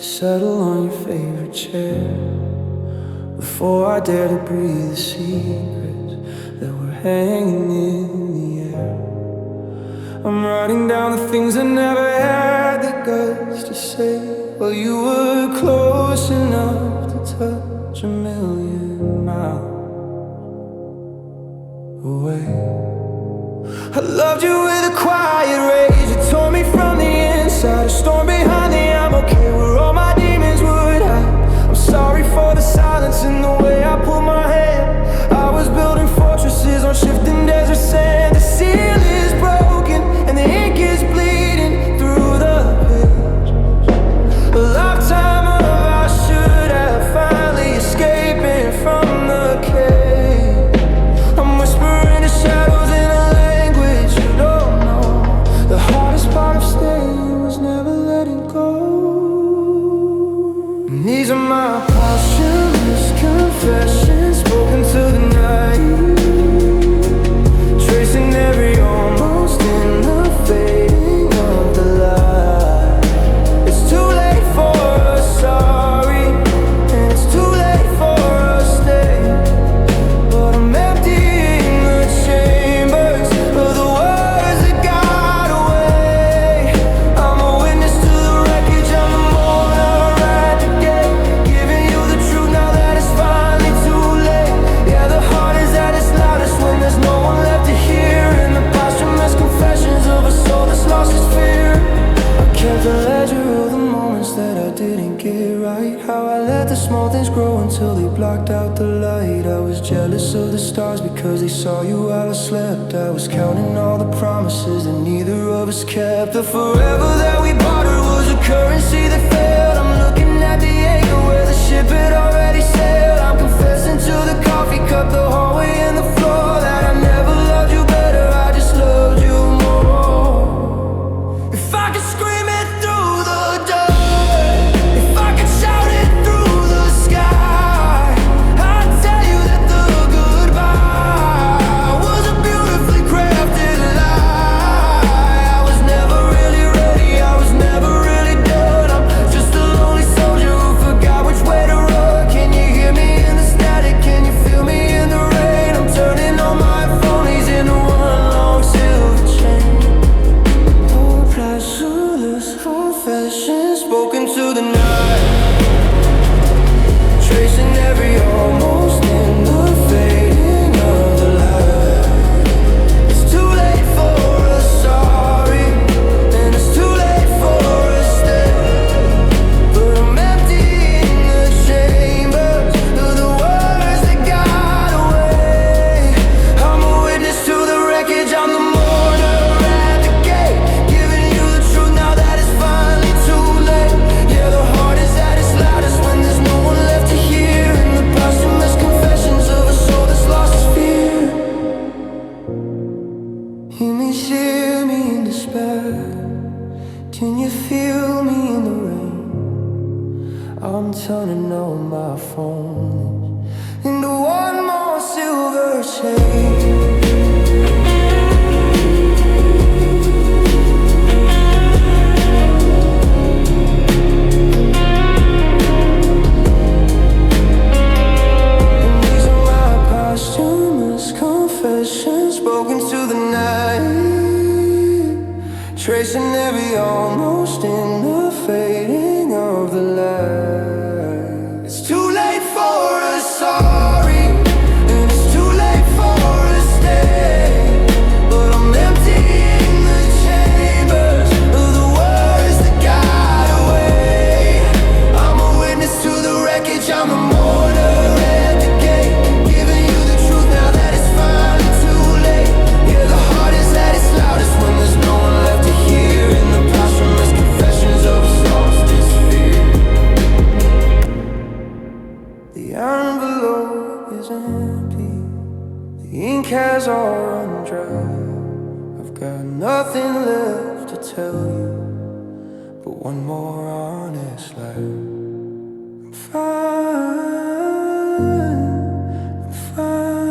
Settle on your favorite chair before I dare to breathe the secrets that were hanging in the air. I'm writing down the things I never had the guts to say. Well, you were close enough to touch a million miles away. I loved you with a quiet rage. You tore me from the inside. A storm behind the I'm okay where all my demons would hide. I'm sorry for the silence and the way I put my hand. I was building fortresses on shifting desert sand. The seal is broken and the ink is bleeding through the page. A lifetime of I should have finally escaping from the cave. I'm whispering to shadows in a language you don't know. The hardest part of staying was never letting go. And these are my posthumous confessions spoken to the night, tracing every almost in the fading of the light. It's too late for us, sorry, and it's too late for us, stay. But I'm emptying the chambers of the words that got away. I'm a witness to the wreckage, I'm the mourner at the gate, giving you the truth now that it's finally too late. Yeah, the heart is at its loudest when there's no one left to hear, and the posthumous confessions of a soul that's lost its fear. I kept a ledger of the moments that I didn't get right, how I let the small things grow until they blocked out the light. I was jealous of the stars because they saw you while I slept. I was counting all the promises that neither of us kept. The forever that we bartered was a currency that failed. I'm looking at the anchor where the ship had already sailed. I'm confessing to the coffee cup, the hallway and the floor, that I never loved you better, I just loved you more. If I could scream it through the dirt, if I could shout it through the sky, I'd tell you that the goodbye was a beautifully crafted lie. I was never really ready, I was never really done. I'm just a lonely soldier who forgot which way to run. Can you hear me in the static? Can you feel me in the rain? I'm turning all my phonies into one long silver chain. Oh, blasphemous confessions spoken to the night, tracing every almost in the fading of the light. It's too late for us, sorry, and it's too late for us, stay. But I'm emptying the chambers of the words that got away. I'm a witness to the wreckage, I'm the mourner at the gate, giving you the truth now that it's finally too late. Yeah, the heart is at its loudest when there's no one left to hear, and the posthumous confessions of a soul that's lost its fear. You may share me in despair, can you feel me in the rain? I'm turning all my phones into one more silver chain. And these are my posthumous confessions spoken to the night, tracing every almost in the fading of the light. It's too late for us, sorry, and it's too late for us, stay. But I'm emptying the chambers of the words that got away. I'm a witness to the wreckage, I'm a mourner at the gate, giving you the truth now that it's finally too late. Yeah, the heart is at its loudest when there's no one left to hear, and the posthumous confessions of us lost its fear. The envelope is empty, the ink has all run dry. I've got nothing left to tell you but one more honest lie. I'm fine, I'm fine,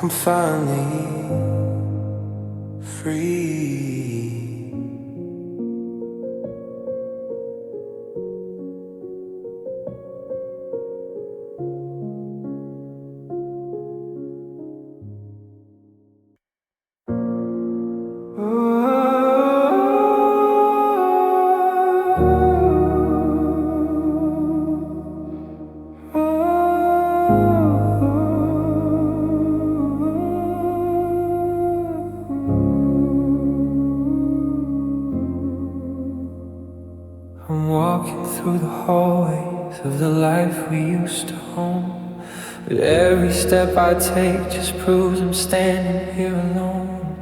I'm finally free. walking through the hallways of the life we used to own. But every step I take just proves I'm standing here alone.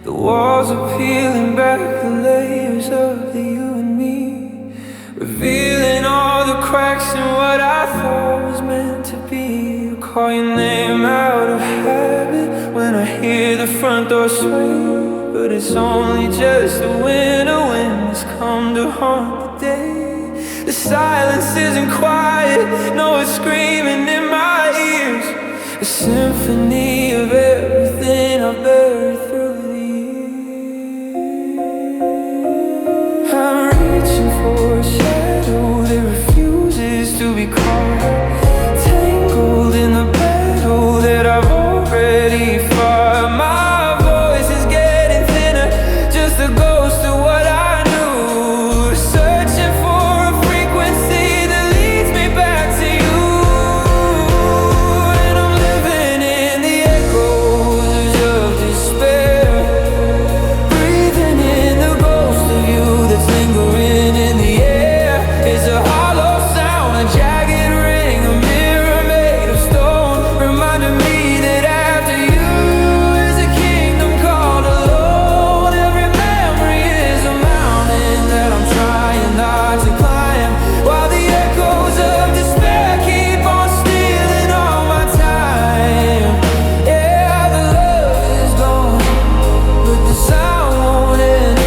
The walls are peeling back the layers of the you and me, revealing all the cracks in what I thought was meant to be. I call your name out of habit when I hear the front door swing, but it's only just the winter wind that's come to haunt the day. The silence isn't quiet, no, it's screaming in my ears, a symphony of everything I've buried through the years. I'm reaching for a shadow that refuses to be caught, tangled in the battle that I've already fought. My voice is getting thinner, just a ghost of what I knew, searching for a frequency that leads me back to you. And I'm living in the echoes of despair, breathing in the ghost of you that's lingering in the air. It's a hollow sound, a jagged ring, a mirror made of stone, reminding me that after you is a kingdom called alone. Every memory is a mountain that I'm trying not to climb, while the echoes of despair keep on stealing all my time. Yeah, the love is gone, but the sound won't end.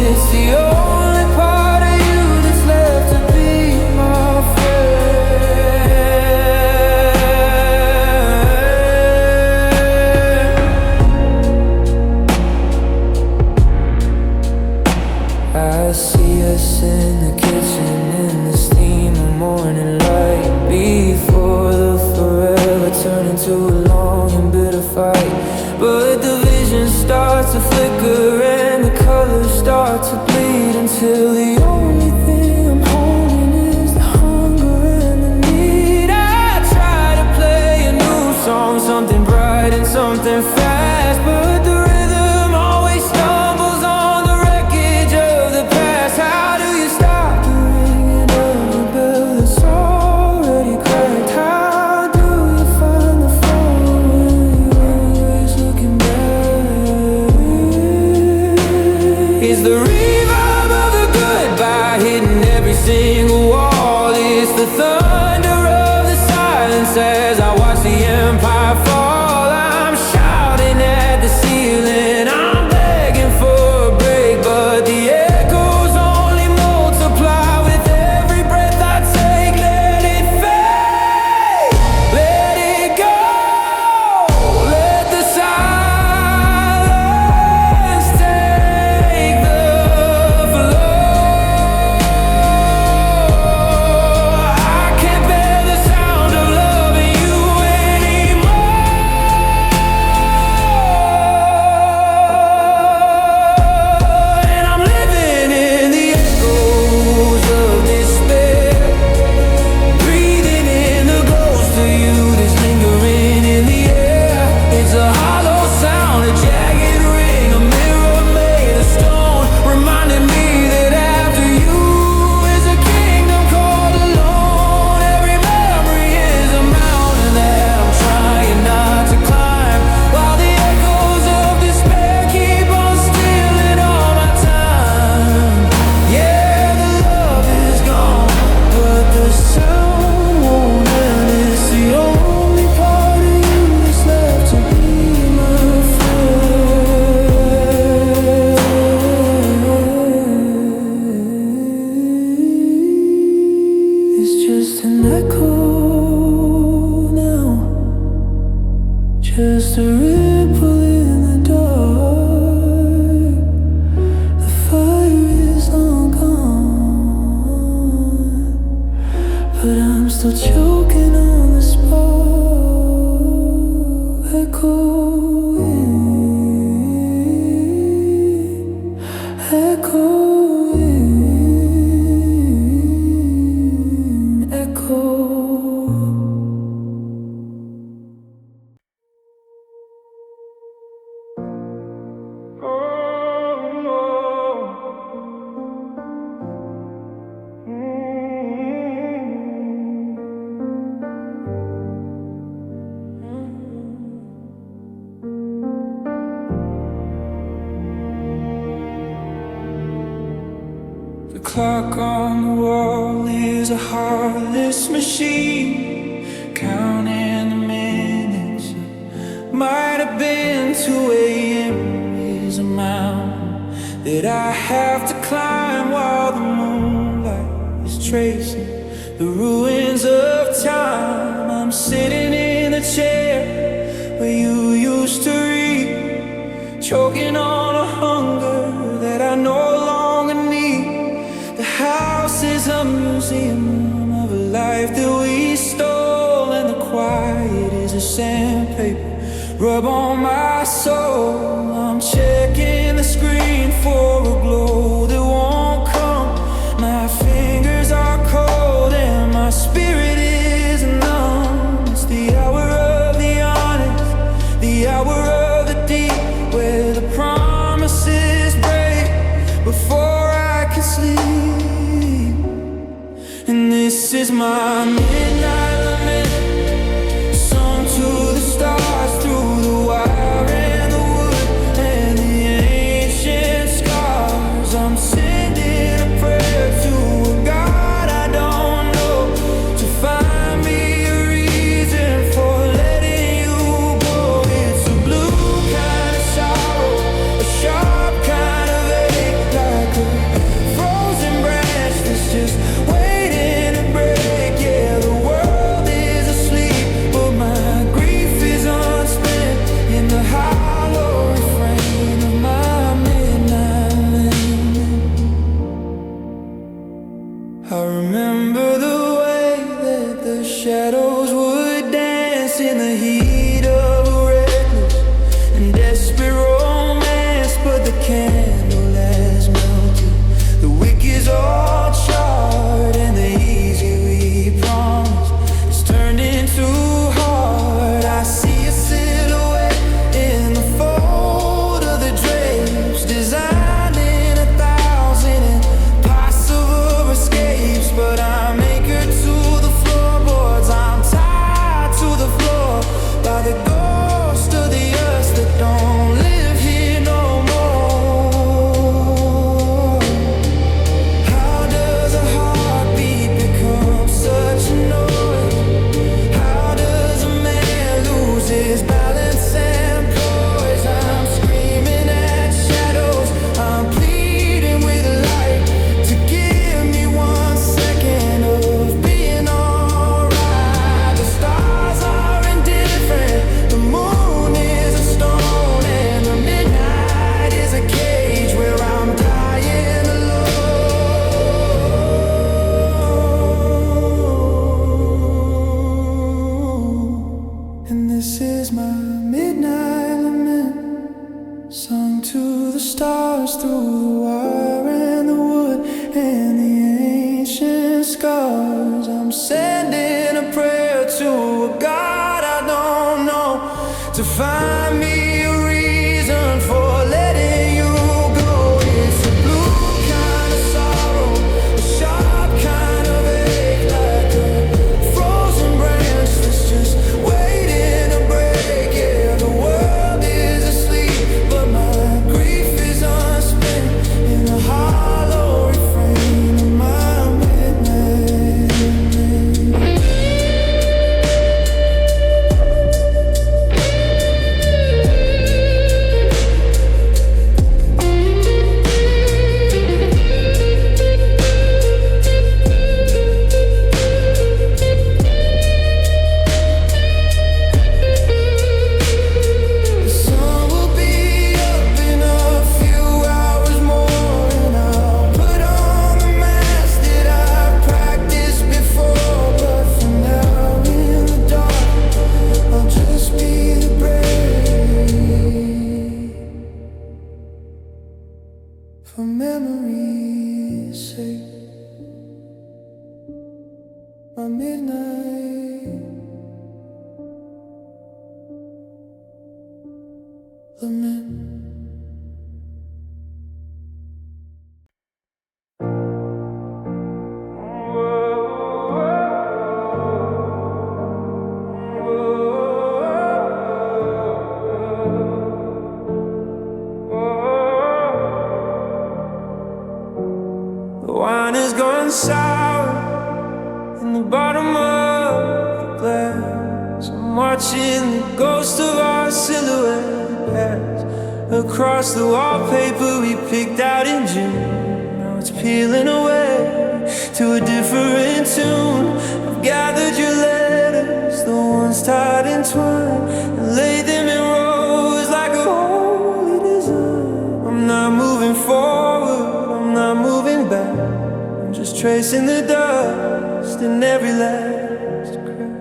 It's the only part of you that's left to be my friend. I see us in the kitchen in the steam of morning light, before the forever turn into a long and bitter fight. But the vision starts to flicker and the colors start to bleed, until the only thing I'm holding is the hunger and the need. I try to play a new song, something bright and something fast, but the rhythm always stumbles on the wreckage of the past. How do you stop the ringing of a bell that's already cracked? How do you find the phone when you're always looking back? Is the reverb of the goodbye hitting every single wall? It's the thunder of the silence as I watch the empire fall. I'm shouting at the ceiling, I'm begging for a break, but the echoes only multiply with every breath I take. Let it fade, let it go, let the silence take the flow. I can't bear the sound of loving you anymore, and I'm living in the echoes of despair, breathing in the ghost of you that's lingering in the air. It's a hollow sound, a jagged ring, a mirror made of stone, reminding me that after you is a kingdom called alone. Every memory is a mountain that I'm trying not to climb, while the echoes of despair keep on stealing all my time. Yeah, the love is gone, but the sound won't end. It's the only part of you that's left to be my friend. It's just an echo now, just a ripple in the dark. The fire is long gone, but I'm still choking on the spark, echoing, echoing, echo. Oh, oh. clock on the wall is a heartless machine, counting the minutes. Might have been 2 a.m. is a mountain that I have to climb while the moonlight is tracing the ruins of time. I'm sitting in a chair where you used to read, choking on a hunger that I no longer need. The house is a museum of a life that we stole, and the quiet is a sandpaper rub on my soul. I'm checking the screen for a glow that won't come. My fingers are cold and my spirit is numb. It's the hour of the honest, the hour of the deep, where the promises break before I can sleep. And this is my midnight lament, sung to the stars through the wire and the wood and the ancient scars. I'm sending a prayer to a God I don't know, to find me a reason for letting you go. It's a blue kind of sorrow, a sharp kind of ache, like a frozen branch that's just waiting to break. Yeah, the world is asleep, but my grief is unspent in the hollow refrain of my midnight lament. I remember the way that the shadows would dance in the heat of a reckless and desperate romance, but the candle has melted, the wick is all charred, and the easy we promised is turned into hard. I see a silhouette in the fold of the drapes, designing 1,000 impossible escapes, but I'm anchored to the floorboards. I'm tied to the floor by the ghost of the us that don't live here no more. How does a heartbeat become such a noise? How does a man lose his balance and poise? I'm screaming at shadows, I'm pleading with light to give me 1 second of being alright. The stars are indifferent, the moon is a stone, and the midnight is a cage where I'm dying alone. And this is my midnight lament, sung to the stars through the wire and the wood and the ancient scars. I'm sending a prayer to a God I don't know, to find me a reason for letting you go. It's a blue kind of sorrow, a sharp kind of ache, like a frozen branch that's just waiting to break. Yeah, the world is asleep, but my grief is unspent in the hollow refrain of my midnight. The sun will be up in a few hours more, and I'll put on the mask that I've practiced before. But for now in the dark, I'll just be the brave, for memory's sake. My midnight lament. The wine has gone sour in the bottom of the glass. I'm watching the ghost of our silhouette pass across the wallpaper we picked out in June. Now it's peeling away to a different tune. I've gathered your letters, the ones tied in twine, and laid them in rows like a holy design. I'm not moving forward, I'm not moving back, I'm just tracing the dust in every last crack.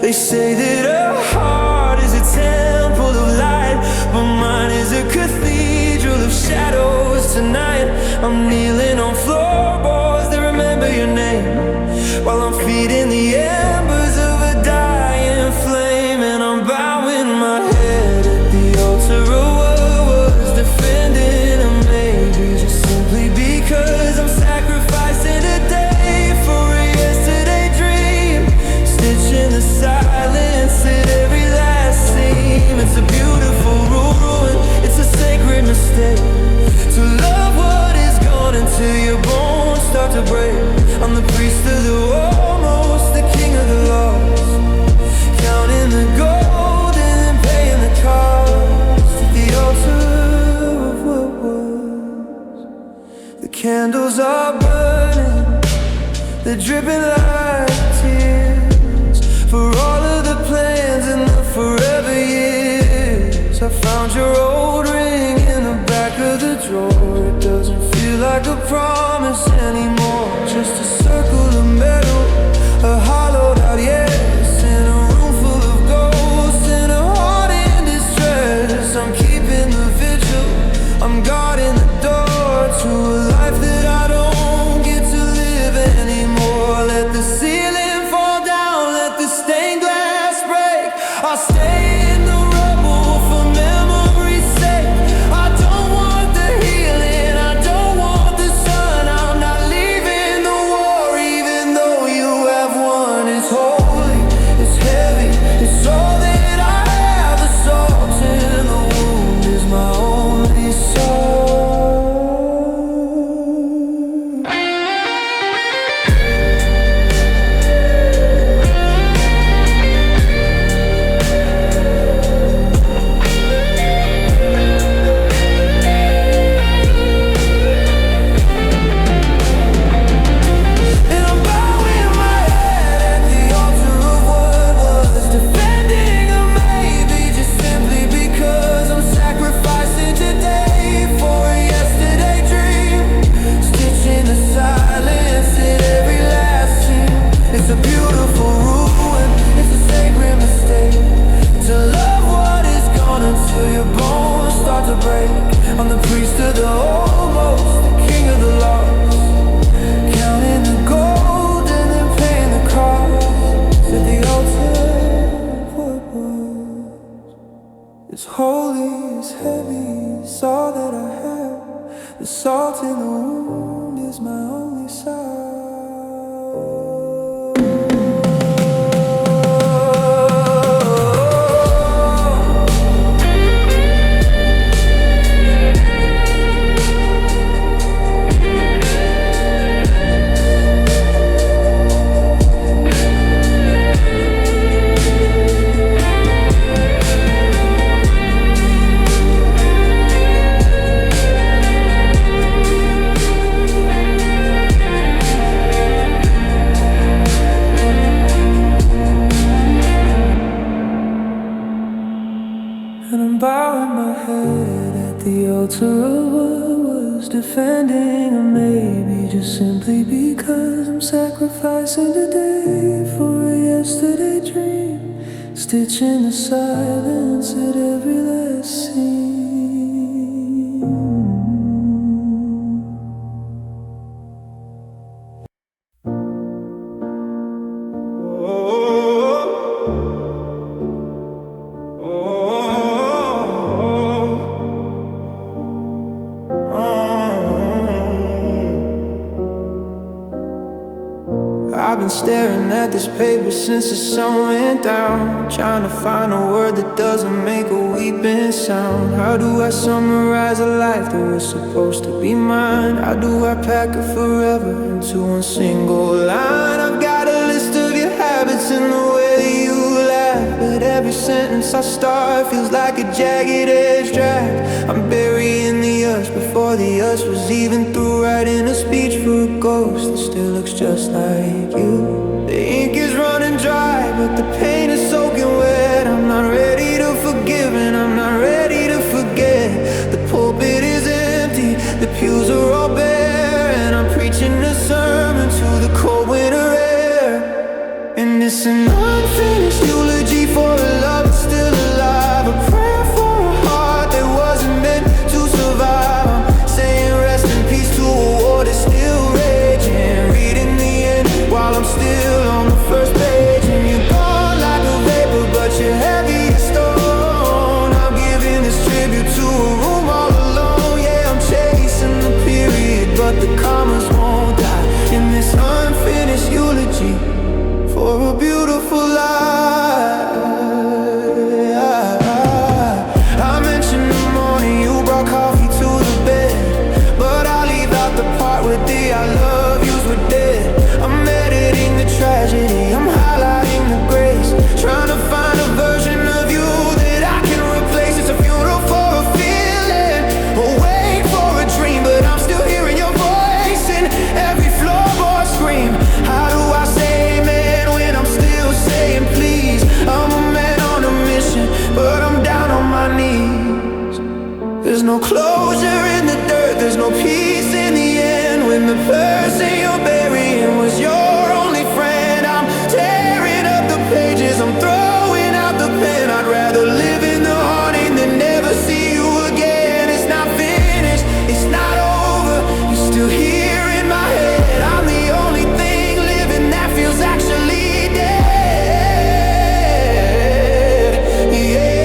They say that a heart is a temple of light, but mine is a cathedral of shadows tonight. I'm kneeling on floorboards that remember your name, while I'm feeding the embers of a dying flame. And I'm bowing my head at the altar of what was defending a maybe, just simply because I'm sacrificing a day for a yesterday dream, stitching the silence at every last seam. It's a beautiful ruin, it's a sacred mistake to love what is gone until your bones start to break. I'm the priest of the almost, the king of the lost, counting the gold and then paying the cost at the altar of what was. The candles are burning, they're dripping like tears for all of the plans and the forever years. I found your old ring in the back of the drawer. It doesn't feel like a promise anymore, just a circle of metal, a hollowed out yes, in a room full of ghosts and a heart in distress. I'm keeping the vigil, I'm guarding the door to a life that I don't get to live anymore. Let the ceiling fall down, let the stained glass break. I'll stay in the rubble for memory's sake. I don't want the healing, I don't want the sun. I'm not leaving the war even though you have won. It's holy, it's heavy, it's all that I have. The salt in the wound is my only song. And I'm bowing my head at the altar of what was, defending a maybe, just simply because I'm sacrificing today for a yesterday dream, stitching the silence in every last scene. It's a beautiful ruin, it's a sacred mistake to love what is gone until your bones start to break. I'm the priest of the almost, the king of the lost, counting the gold and then paying the cost at the altar of what was. It's holy, it's heavy, it's all that I have. The salt in the wound is my only side. And I'm bowing my head at the altar of what was, defending a maybe, just simply because I'm sacrificing today for a yesterday dream, stitching the silence at every last seam. been staring at this paper since the sun went down, trying to find a word that doesn't make a weeping sound. How do I summarize a life that was supposed to be mine? How do I pack it forever into one single line? I've got a list of your habits and the way that you laugh, but every sentence I start feels like a jagged edge draft. I'm burying the us before the us was even through, writing a speech for a ghost that still looks just like you. The ink is running dry, but the pain is soaking wet. I'm not ready to forgive and I'm not ready to forget. The pulpit is empty, the pews are all bare, and I'm preaching a sermon to the cold winter air. And it's an unfinished eulogy for a love that's still alive, a prayer for a heart that wasn't meant to survive. I'm saying rest in peace to a war that's still raging, reading the end while I'm still on the first page. And you're gone like a vapor, but you're heavy as stone. I'm giving this tribute to a room all alone. Yeah, I'm chasing the period, but the commas won't die in this unfinished eulogy for a beautiful life. I mentioned the morning you brought coffee to the bed, but I leave out the part where the I love yous were dead. I'm editing the tragedy, I'm highlighting the grace, trying to find a version of you that I can replace. It's a funeral for a feeling, awake for a dream, but I'm still hearing your voice in every floorboard scream. How do I say amen when I'm still saying please? I'm a man on a mission, but I'm down on my knees. There's no closure in the dirt, there's no peace in the end, when the person you're burying was your only friend. I'm tearing up the pages, I'm throwing out the pen. I'd rather live in the haunting than never see you again. It's not finished, it's not over, you're still here in my head. I'm the only thing living that feels actually dead. Yeah.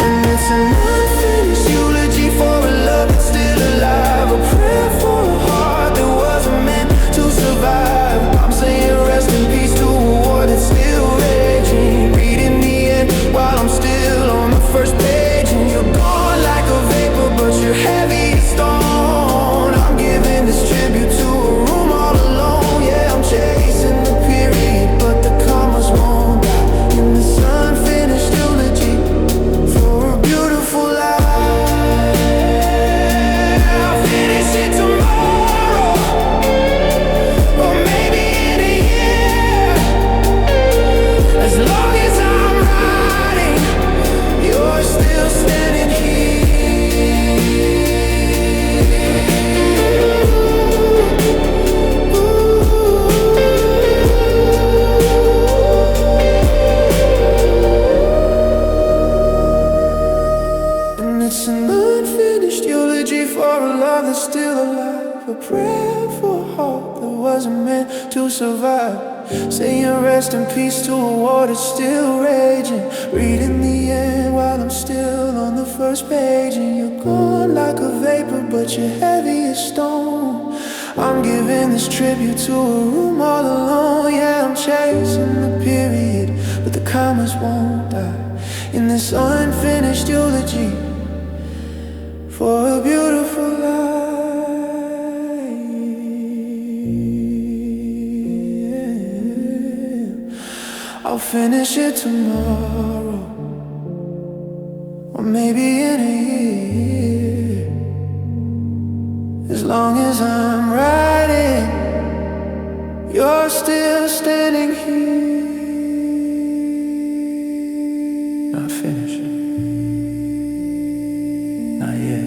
And it's an unfinished eulogy for a love that's still alive, a prayer for a heart that wasn't meant to survive. I'm saying rest in peace to a war that's still raging, reading the end while I'm still on the first page. And you're gone like a vapor, but you're heavy as stone. I'm giving this tribute to a room all alone. Yeah, I'm chasing the period, but the commas won't die in this unfinished eulogy for a beautiful life. I'll finish it tomorrow, or maybe in a year. As long as I'm writing, you're still standing here. And it's an unfinished eulogy for a love that's still alive, a prayer for a heart that wasn't meant to survive. Saying rest in peace to a war that's still raging, reading the end while I'm still on the first page. And you're gone like a vapor, but you're heavy as stone. I'm giving this tribute to a room all alone. Yeah, I'm chasing the period, but the commas won't die in this unfinished eulogy for a beautiful life. I'll finish it tomorrow, or maybe in a year. As long as I'm writing, you're still standing here. Not finishing, not yet.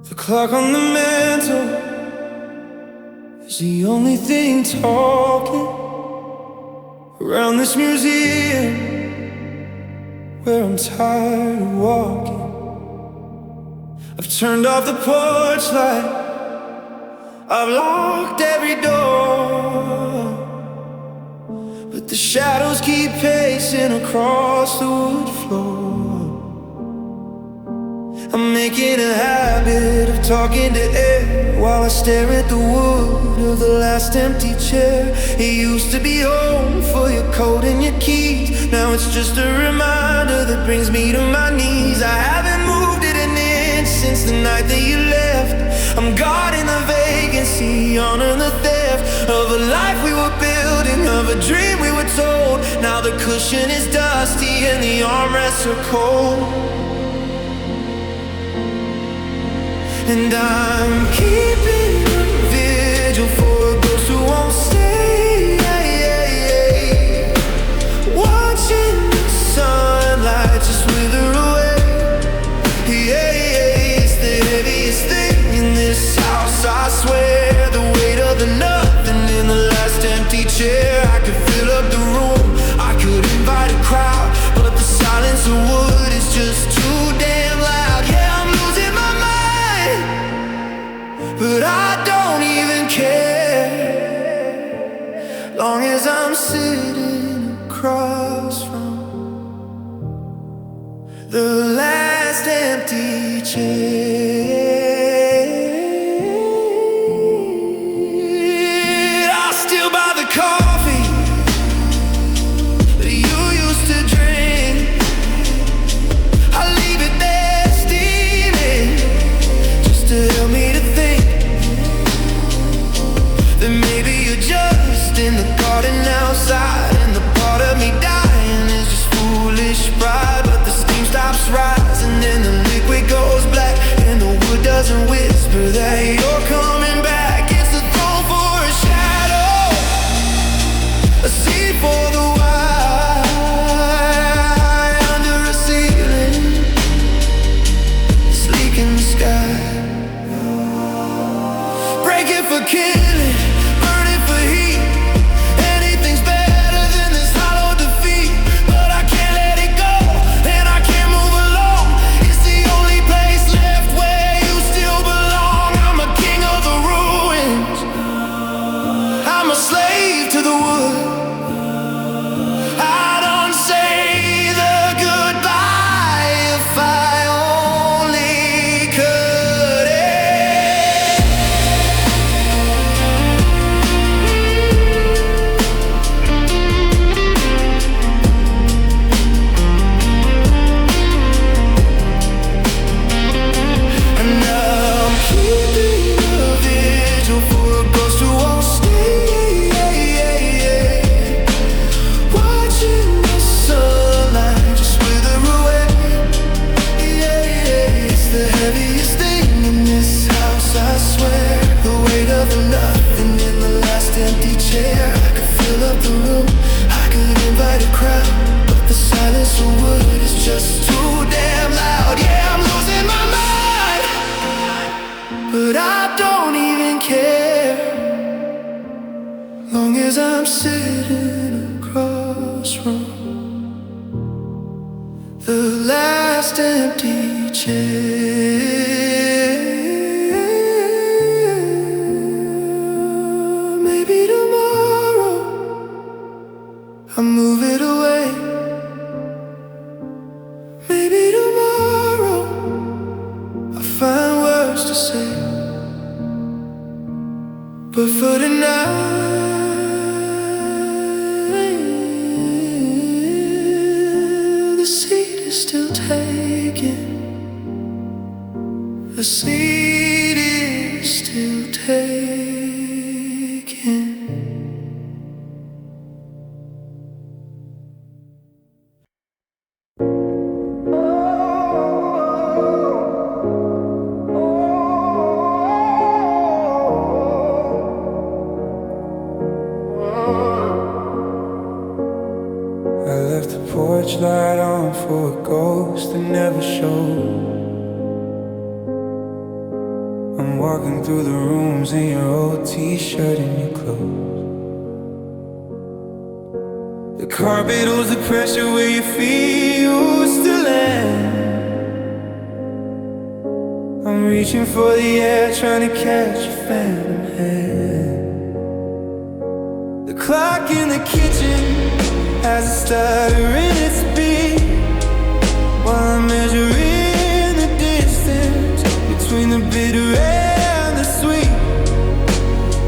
The clock on the mantle is the only thing talking around this museum where I'm tired of walking. I've turned off the porch light, I've locked every door, but the shadows keep pacing across the wood floor. I'm making a habit of talking to air while I stare at the wood of the last empty chair. It used to be home for your coat and your keys. Now it's just a reminder that brings me to my knees. I haven't moved it an inch since the night that you left. I'm guarding the vacancy, honoring the theft of a life we were building, of a dream we were told. Now the cushion is dusty and the armrests are cold, and I'm keeping vigil for a ghost who won't stay, watching the sunlight just wither away. It's the heaviest thing in this house, I swear. The weight of the nothing in the last empty chair. I could fill up the room, I could invite a crowd, but the silence of wood is just too damn loud. Yeah, I'm losing my mind, but I don't even care, long as I'm sitting across from the last empty chair. I'll still buy the coffee that you used to drink. I'll leave it there steaming, just to help me to think that maybe you're just in the garden outside, and the part of me dying is just foolish pride. But the steam stops rising and the liquid goes black, and the wood doesn't whisper that you're coming back. It's a throne for a shadow, a seat for the wine, under a ceiling, sleek in the sky. Break it for killing, burn it for heat. Anything's better than this hollow defeat. But I can't let it go, and I can't move along. It's the only place left where you still belong. I'm a king of the ruins, I'm a slave to the wood. I don't say the goodbye if I only could. And now I'm keeping a vigil for a ghost who won't stay, watching the sunlight just wither away. It's the heaviest thing in this house, I swear. The weight of the nothing in the last empty chair. I could fill up the room, I could invite a crowd, but the silence of wood is just too damn loud. Yeah, I'm losing my mind, but I don't even care, long as I'm sitting across from the last empty chair. Maybe tomorrow I'll move it away. Maybe tomorrow I'll find words to say, but for tonight, the seat is still taken. The seat is still taken. I left the porch light on for a ghost that never showed. I'm walking through the rooms in your old t-shirt and your clothes. The carpet holds the pressure where your feet used to land. I'm reaching for the air, trying to catch a phantom head. The clock in the kitchen has a stutter in its beat, while I'm measuring the distance between the bitter and the sweet.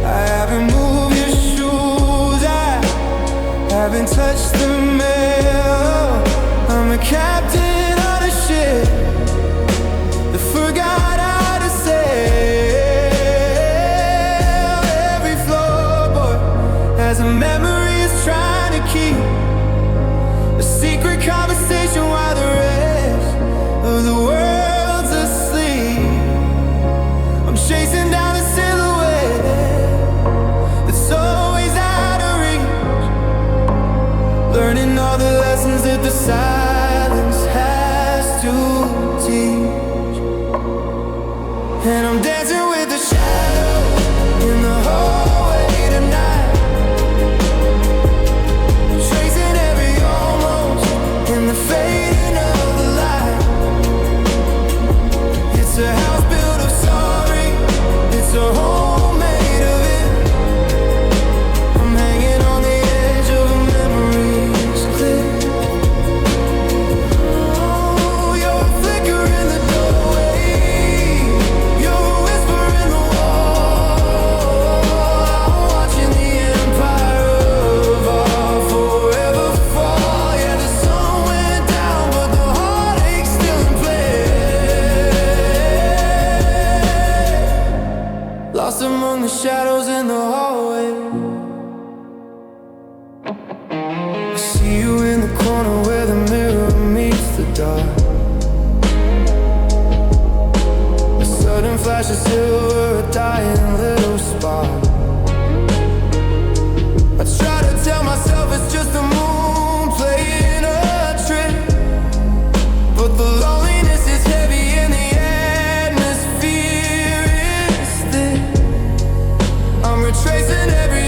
I haven't moved your shoes, I haven't touched the mail. I'm a captain on a ship that forgot how to sail. Every floorboard has a memory it's trying to keep, a secret conversation while the rest of the world's asleep. I'm chasing down a silhouette that's always out of reach, learning all the lessons that the silence has to teach. And I'm dancing with the shadow in the hallway tonight, tracing every almost in the fading of the light. It's a house built of sorry, it's a home made of it. I'm hanging on the edge of a memory's cliff. Oh, you're a flicker in the doorway, you're a whisper in the wall. I'm watching the empire of our forever fall. Yeah, the sun went down, but the heartache's still in play. Lost among the shadows in the hallway. I see you in the corner where the mirror meets the dark. A sudden flash of silver, a dying little spark. I try to tell myself it's just the moon playing a trick, but the loneliness is heavy and the atmosphere is thick. I'm retracing every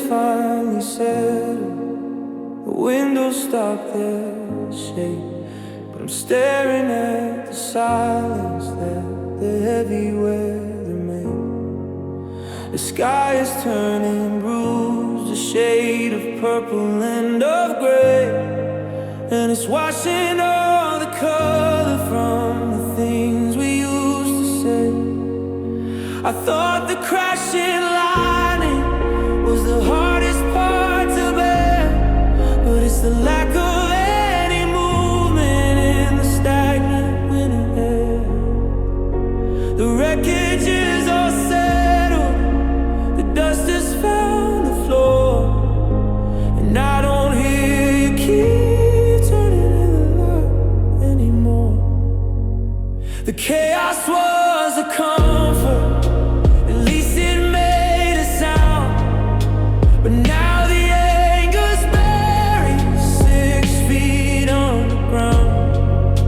finally settled, the windows stop their shake, but I'm staring at the silence that the heavy weather made. The sky is turning bruised, a shade of purple and of gray, and it's washing all the color from the things we used to say. I thought the crashing lightning was the hardest part to bear, but it's the lack of any movement in the stagnant winter air. The wreckage is all settled, the dust has found the floor, and I don't hear you keep turning in the light anymore. The chaos was a comfort, at least it made a sound, but now the anger's buried 6 feet underground.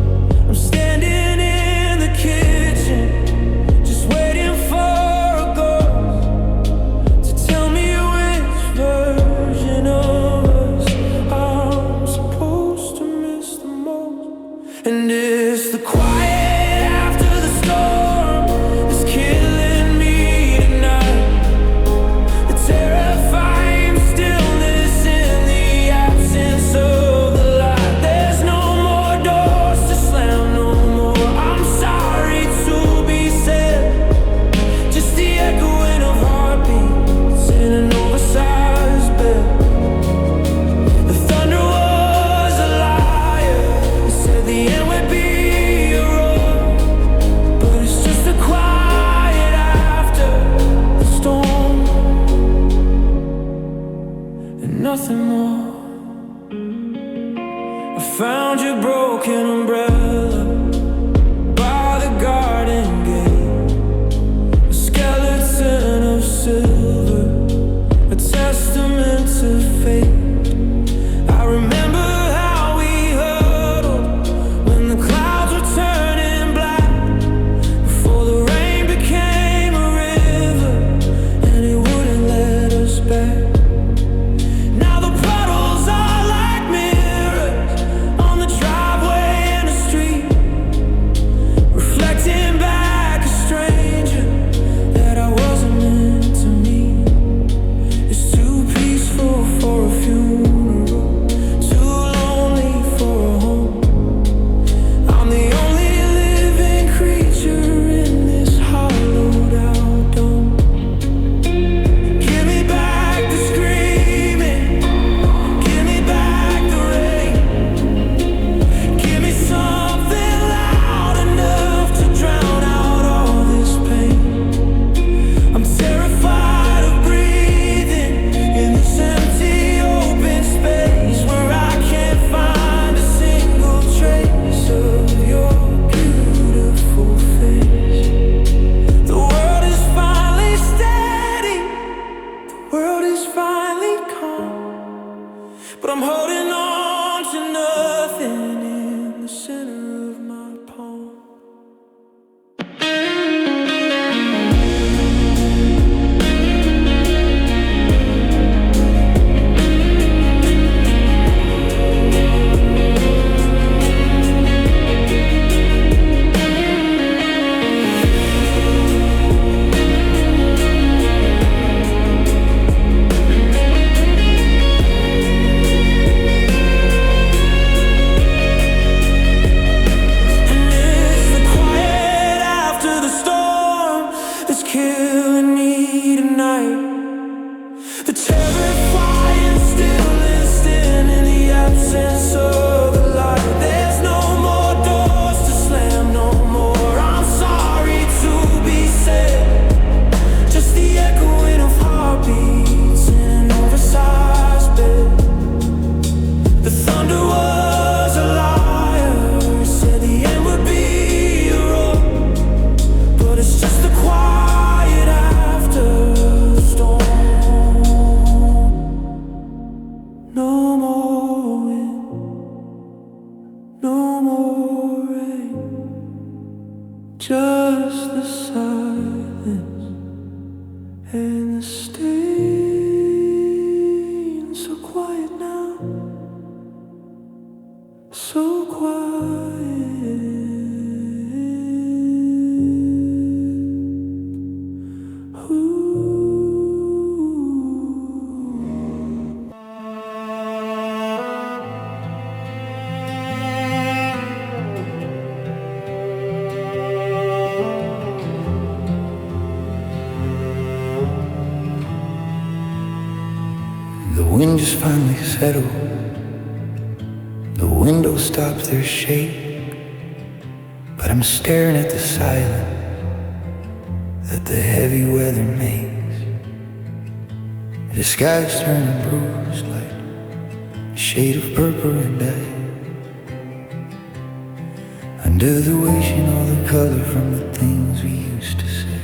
I'm standing in the kitchen, just waiting for a ghost to tell me which version of us I'm supposed to miss the most. And it's the quiet after the storm that's killing me tonight, the terrifying stillness in the absence of the light. There's no more doors to slam, no more I'm sorry to be said, just the echoing of heartbeats in an oversized bed. The thunder was a liar, it said the end would be a roar, but it's just the quiet after the storm, and nothing more. I found your broken umbrella by the garden gate, a skeleton of silver, a testament to fate. I remember how we huddled when the clouds were turning black, before the rain became a river and it wouldn't let us back. Now the puddles are like mirrors on the driveway and the street, reflecting back a stranger that I wasn't meant to meet. It's too peaceful for a funeral, too lonely for a home. I'm the only living creature in this hollowed out dome. Give me back the screaming, give me back the rain, give me something loud enough to drown out all this pain. I'm terrified of breathing in this empty open space where I can't find a single trace of your beautiful face. The world is finally steady, the world is finally calm, but I'm holding on to nothing in the center of my palm. And it's the quiet after the storm that's killing me tonight, the terrifying stillness in the absence of the light. There's no more doors to slam, no more I'm sorry to be said, just the echoing of heartbeats in an oversized bed. The thunder was a liar, it said the end would be a roar, but it's just the quiet after the storm. No more wind, no more rain, just the silence. and the stay. quiet now, so quiet. The wind just finally settled. The windows stopped their shake, but I'm staring at the silence that the heavy weather makes. The sky's turning bruised like a shade of purple and dyed. Under the washing all the color from the things we used to say.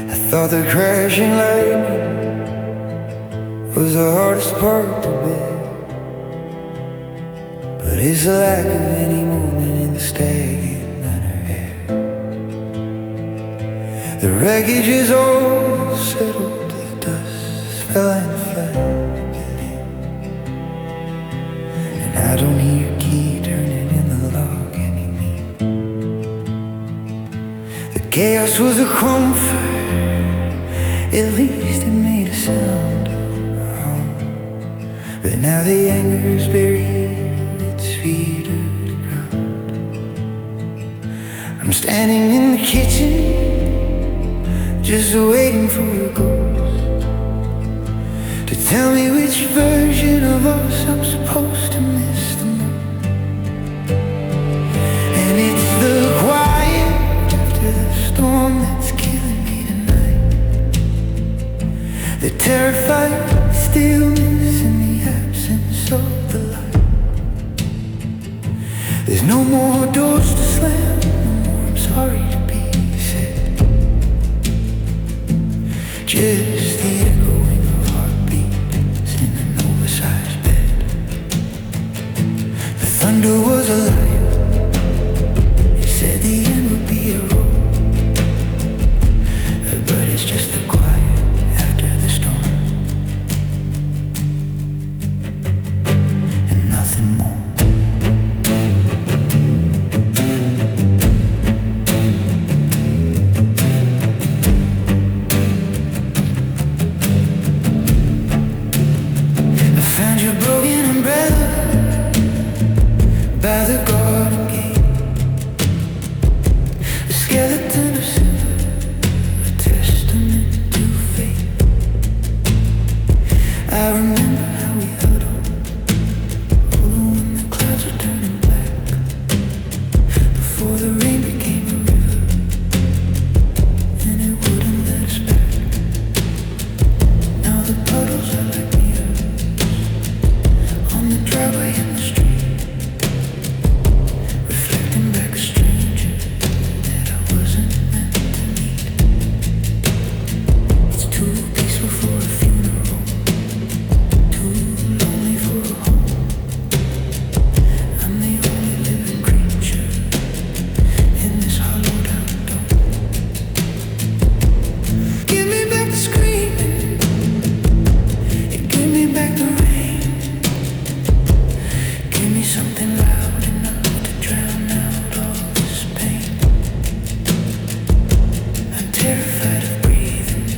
I thought the crashing lightning was the hardest part to bear, but it's the lack of any movement in the stagnant in her hair. The wreckage is all settled, the dust fell and flat, and I don't hear a key turning in the lock anymore. The chaos was a comfort, at least it made a sound. But now the anger's buried its feet to the ground. I'm standing in the kitchen, just waiting for a ghost to tell me which version of us I'm supposed to miss the most. And it's the quiet after the storm that's killing me tonight. The terrified stillness in the absence of the light. There's no more doors to slam, no more I'm sorry to be said. Just the echoing of heartbeats in an oversized bed. The thunder was a liar, it said the end would be a road, but it's just the quiet after the storm. Nothing more. I found your broken umbrella by the garden gate. A skeleton of silver, a testament to fate. I remember how we huddled when the clouds were turning black, before the rain became a river, and it wouldn't let us back. Now the puddles are like mirrors on the driveway in the street, reflecting back a stranger that I wasn't meant to meet. It's too peaceful for a funeral, too lonely for a home. I'm the only living creature in this hollowed out dome. Give me back the screaming, give me back the rain. Give me something loud enough to drown out all this pain. I'm terrified of breathing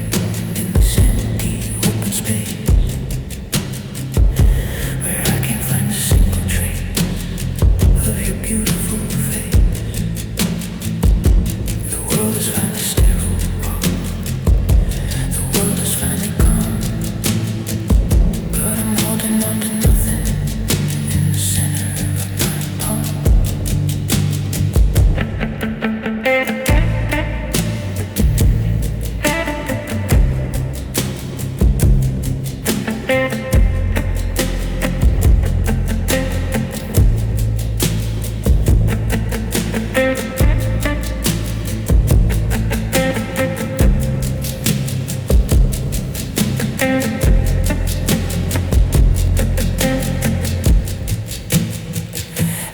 in this empty open space, where I can't find a single trace of your beautiful face. The world is finally sterile, the world is finally gone, but I'm holding on to nothing in the center of my palm.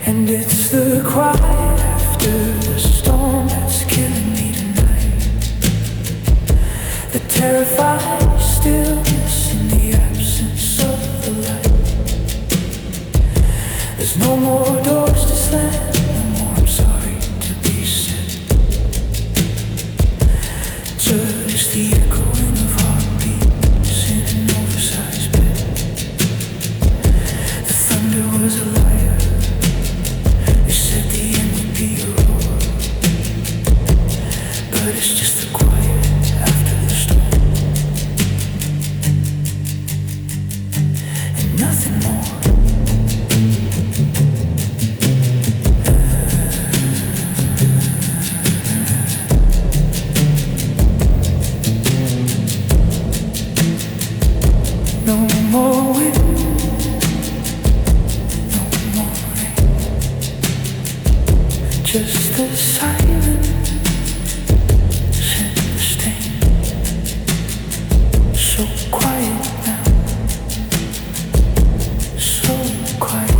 And it's the quiet after the storm that's killing me tonight. The terrified stillness in the absence of more wind, no more rain, just the silence and the stain. So quiet now, so quiet.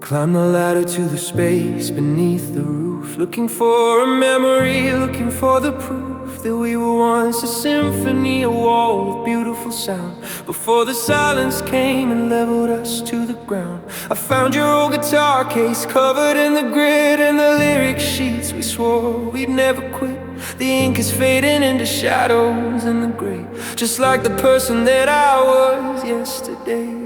Climb the ladder to the space beneath the roof, looking for a memory, looking for the proof that we were once a symphony, a wall of beautiful sound. Before the silence came and leveled us to the ground, I found your old guitar case covered in the grit and the lyric sheets. We swore we'd never quit. The ink is fading into shadows in the gray, just like the person that I was yesterday.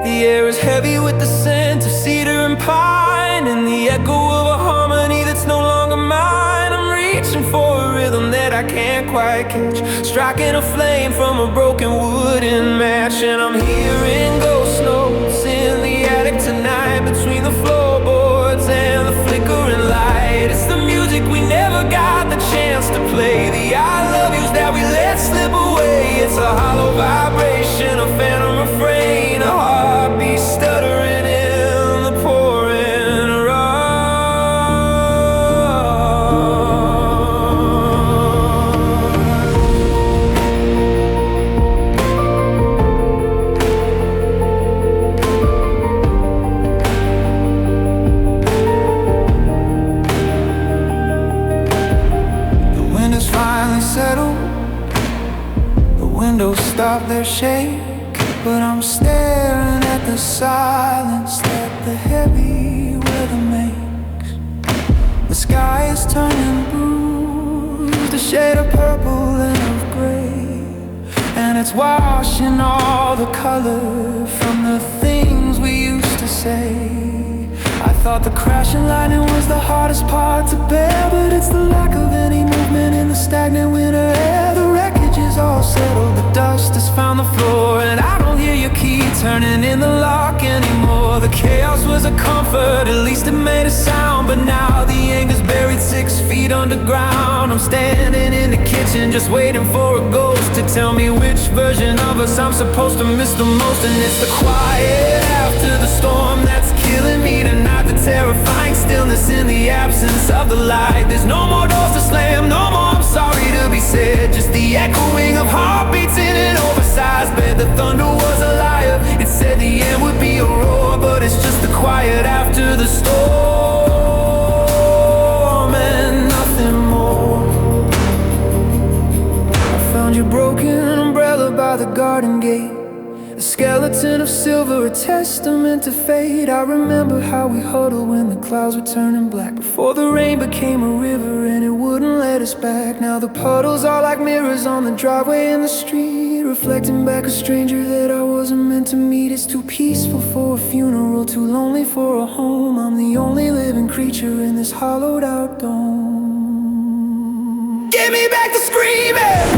The air is heavy with the scent of cedar and pine, and the echo of a harmony that's no longer mine. I'm reaching for a rhythm that I can't quite catch, striking a flame from a broken wooden match. And I'm hearing ghost notes in the attic tonight, between the floorboards and the flickering light. It's the music we never got the chance to play, the I love yous that we let slip away. It's a hollow vibration, a phantom refrain, a heartbeat stuttering in the pouring rain. The wind has finally settled, the windows stop their shake, but I'm staring at the silence that the heavy weather makes. The sky is turning bruised, a shade of purple and of gray, and it's washing all the color from the things we used to say. I thought the crashing lightning was the hardest part to bear, but it's the lack of any movement in the stagnant winter air. The wreckage is all settled, the dust has found the floor, and I don't hear your key turning in the lock anymore. The chaos was a comfort, at least it made a sound, but now the anger's buried 6 feet underground. I'm standing in the kitchen just waiting for a ghost to tell me which version of us I'm supposed to miss the most. And it's the quiet after the storm that's killing me tonight, the terrifying stillness in the absence of the light. There's no more doors to slam, no more I'm sorry to be said, just the echoing of heartbeats in an oversized bed. The thunder was a liar, it said the end would be a roar, but it's just the quiet after the storm and nothing more. I found your broken umbrella by the garden gate, a skeleton of silver, a testament to fate. I remember how we huddled when the clouds were turning black, before the rain became a river and it wouldn't let us back. Now the puddles are like mirrors on the driveway in the street, reflecting back a stranger that I wasn't meant to meet. It's too peaceful for a funeral, too lonely for a home. I'm the only living creature in this hollowed out dome. Give me back the screaming,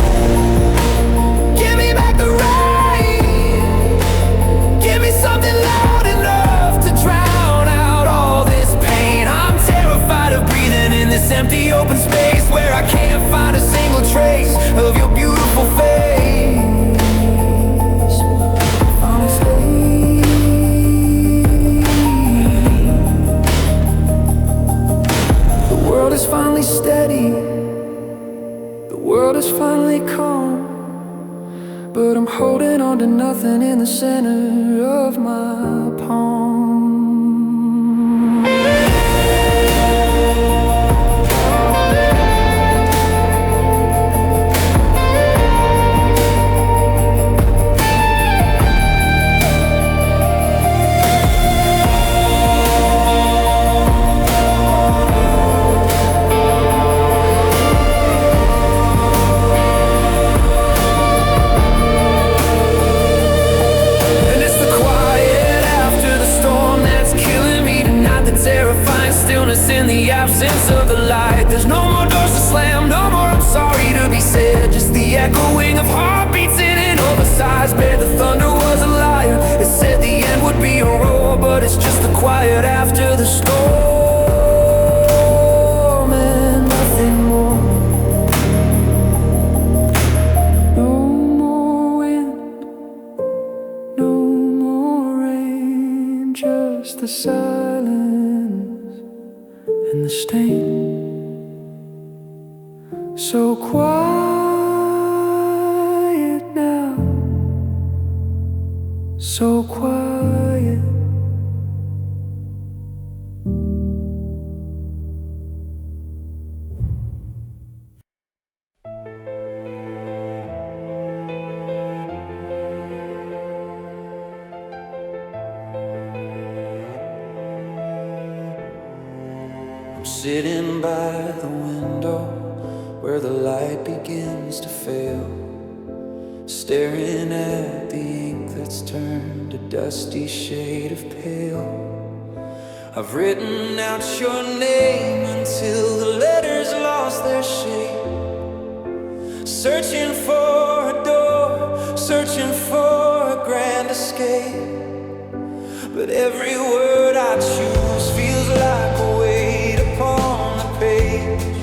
give me back the rain, give me something loud enough to drown out all this pain. I'm terrified of breathing in this empty open space where I can't find a single trace of your beautiful face. Honestly, the world is finally steady, the world is finally center of my palm. In the absence of the light, there's no more doors to slam, no more I'm sorry to be said. Just the echoing of heartbeats in an oversized bed. The thunder was a liar, it said the end would be a roar, but it's just the quiet after the storm and nothing more. No more wind, no more rain, just the silence and the stain. So quiet now, so quiet. Sitting by the window where the light begins to fail, staring at the ink that's turned a dusty shade of pale. I've written out your name until the letters lost their shape, searching for a door, searching for a grand escape. But every word I choose feels like a weight upon the page.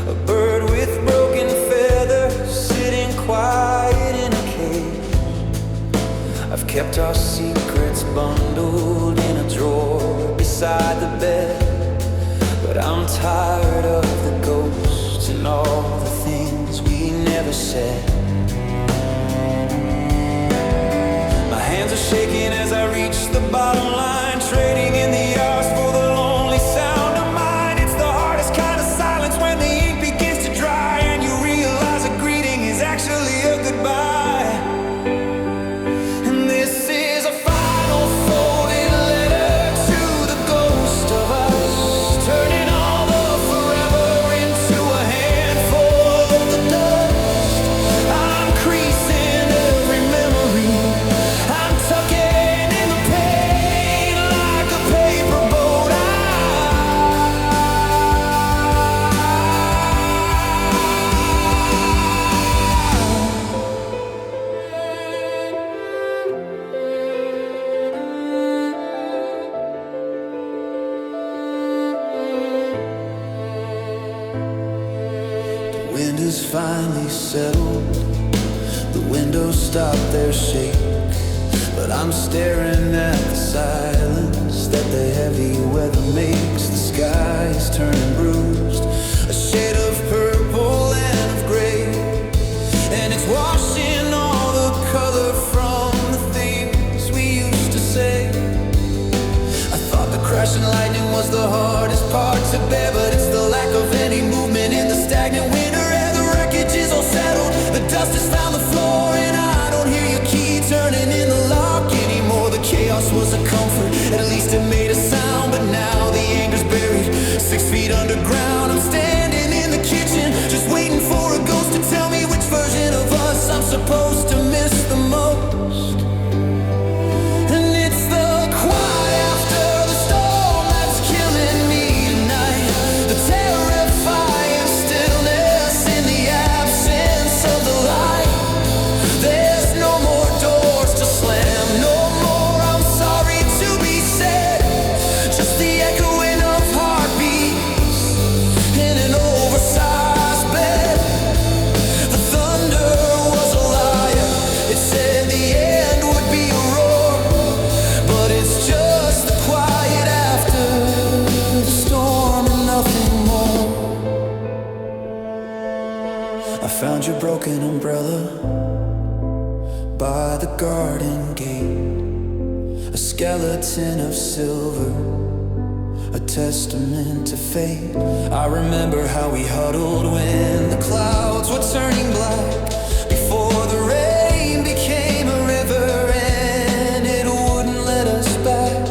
A bird with broken feathers sitting quiet in a cage. I've kept our secrets bundled in a drawer beside the bed, but I'm tired of the ghosts and all the things we never said. My hands are shaking as I reach the bottom line, trading in the hours for the lonely sound of mine. It's the hardest kind of silence when the ink begins to dry and you realize a greeting is actually a goodbye. And this is a final folded letter to the ghost of us, turning all the forever into a handful of the dust. I'm creasing every memory, I'm tucking in the pain like a paper boat. The wind has finally settled, the windows stop their shake, but I'm staring at the silence that the heavy weather makes. The sky is turning bruised, a shade of purple and of gray, and it's washing all the color from the things we used to say. I thought the crashing lightning was the hardest part to bear, but it's the lack of any movement in the stagnant winter air. The wreckage is all settled, the dust has found the floor, and I don't hear your key turning in the lock anymore. The chaos was a comfort, at least it made a sound, but now the anger's buried 6 feet underground. I'm standing in the kitchen, just waiting for a ghost to tell me which version of us I'm supposed to miss the most. And it's the quiet after the storm that's killing me tonight, the terrifying stillness in the absence of the light. There's no more doors to slam, no more I'm sorry to be said, just the echoing of heartbeats in an oversized bed. The thunder was a liar, it said the end would be a roar, but it's just the quiet after the storm and nothing more. I found your broken umbrella by the garden gate, a skeleton of silver, a testament to fate. I remember how we huddled when the clouds were turning black, before the rain became a river and it wouldn't let us back.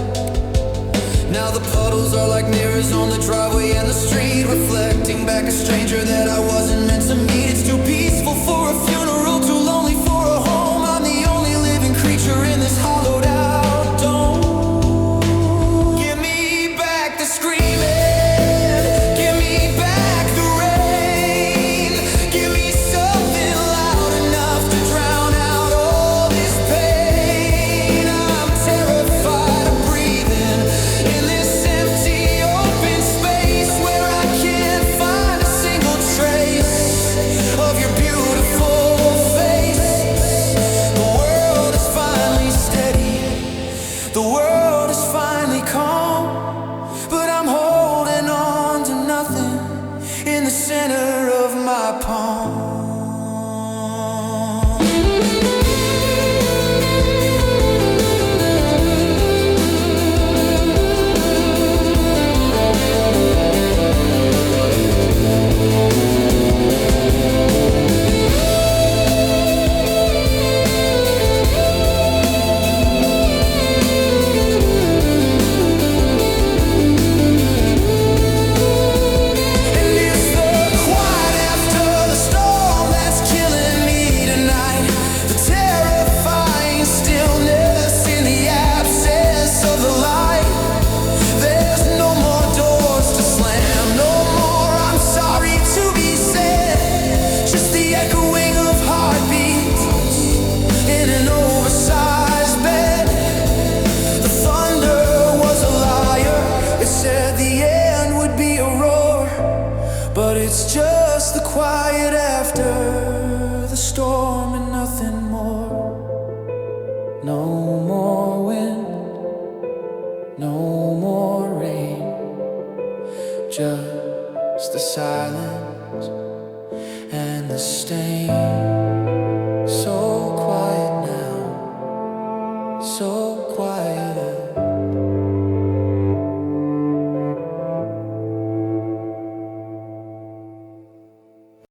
Now the puddles are like mirrors on the driveway and the street, reflecting back a stranger that I wasn't meant to meet. It's too peaceful for a funeral, too lonely for a home. I'm the only living creature in this hollowed out dome. Give me back the screaming, give me back the rain, give me something loud enough to drown out all this pain. I'm terrified of breathing in this empty open space where I can't find a single trace of your beautiful face. The world is finally steady, the world is finally calm, but I'm holding on to nothing in the center of my palm. And it's the quiet after the storm that's killing me tonight, the terrifying stillness in the absence of the light. There's no more doors to slam, no more I'm sorry to be said, just the echoing of heartbeats in an oversized bed. The thunder was a liar, it said the end would be a roar, but it's just the quiet after the storm and nothing more. No more wind, no more rain, just the silence and the stain.